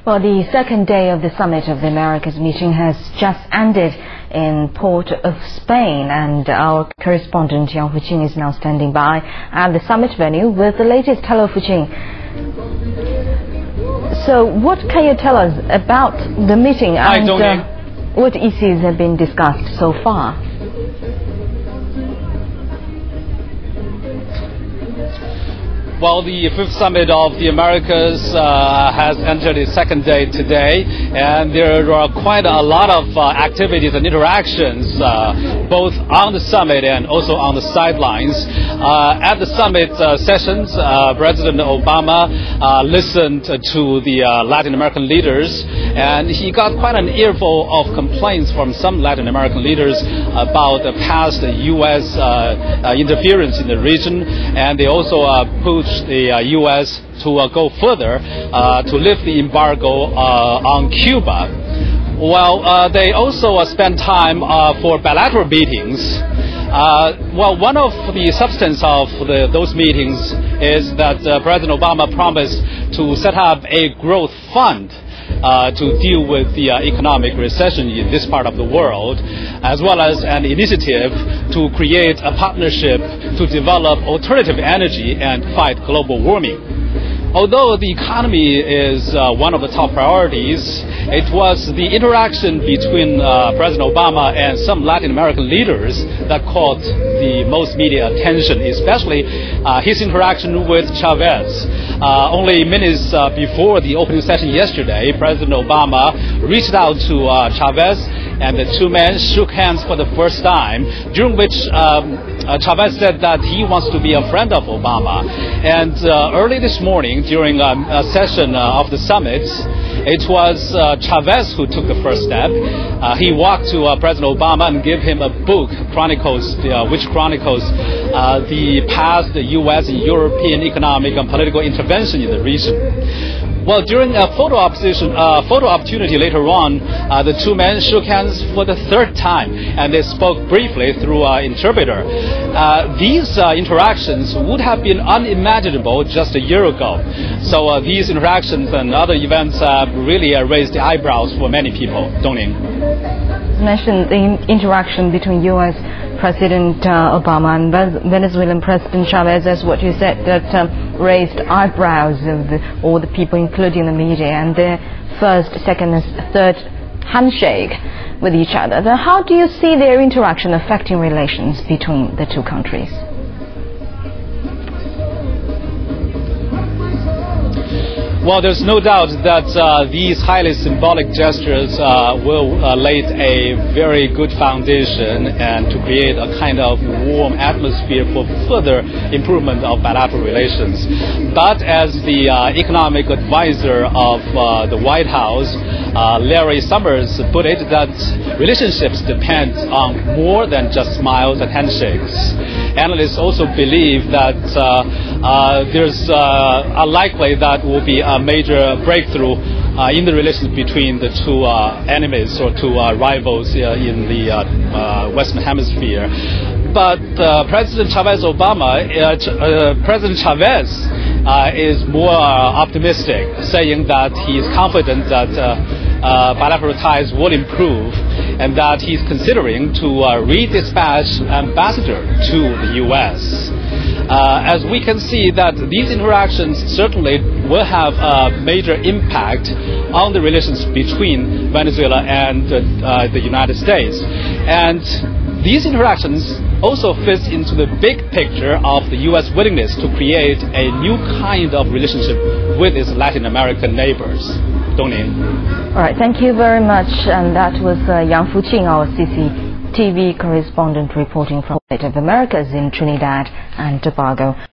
Well, the second day of the Summit of the Americas meeting has just ended in Port of Spain, and our correspondent Yang Fuqing is now standing by at the summit venue with the latest. Hello, Fuqing. So, what can you tell us about the meeting and what issues have been discussed so far? Well, the fifth summit of the Americas has entered its second day today, and there are quite a lot of activities and interactions, both on the summit and also on the sidelines. At the summit sessions, President Obama listened to the Latin American leaders, and he got quite an earful of complaints from some Latin American leaders about the past U.S. interference in the region, and they also pushed the U.S. to go further to lift the embargo on Cuba. Well, they also spent time for bilateral meetings. Well, one of the substance of those meetings is that President Obama promised to set up a growth fund to deal with the economic recession in this part of the world, as well as an initiative to create a partnership to develop alternative energy and fight global warming. Although the economy is one of the top priorities, it was the interaction between President Obama and some Latin American leaders that caught the most media attention, especially his interaction with Chavez. Only minutes before the opening session yesterday, President Obama reached out to Chavez, and the two men shook hands for the first time, during which Chavez said that he wants to be a friend of Obama. And early this morning, during a session of the summit, it was Chavez who took the first step. He walked to President Obama and gave him a book, which chronicles the past U.S. and European economic and political intervention in the region. Well, during a photo opportunity later on, the two men shook hands for the third time, and they spoke briefly through an interpreter. These interactions would have been unimaginable just a year ago. So these interactions and other events really raised the eyebrows for many people. Dongning. You mentioned the interaction between U.S. President Obama and Venezuelan President Chavez, as what you said, that raised eyebrows of all the people, including the media, and their first, second, and third handshake with each other. So how do you see their interaction affecting relations between the two countries? Well, there's no doubt that these highly symbolic gestures will lay a very good foundation and to create a kind of warm atmosphere for further improvement of bilateral relations. But as the economic advisor of the White House, Larry Summers, put it, that relationships depend on more than just smiles and handshakes. Analysts also believe that there's unlikely that will be a major breakthrough in the relations between the two enemies or two rivals in the Western Hemisphere. But President Chavez is more optimistic, saying that he is confident that bilateral ties will improve, and that he's considering to redispatch ambassador to the U.S. As we can see that these interactions certainly will have a major impact on the relations between Venezuela and the United States. And these interactions also fits into the big picture of the U.S. willingness to create a new kind of relationship with its Latin American neighbors. Dongning. All right, thank you very much. And that was Yang Fuqing, our CCTV correspondent, reporting from the Americas in Trinidad and Tobago.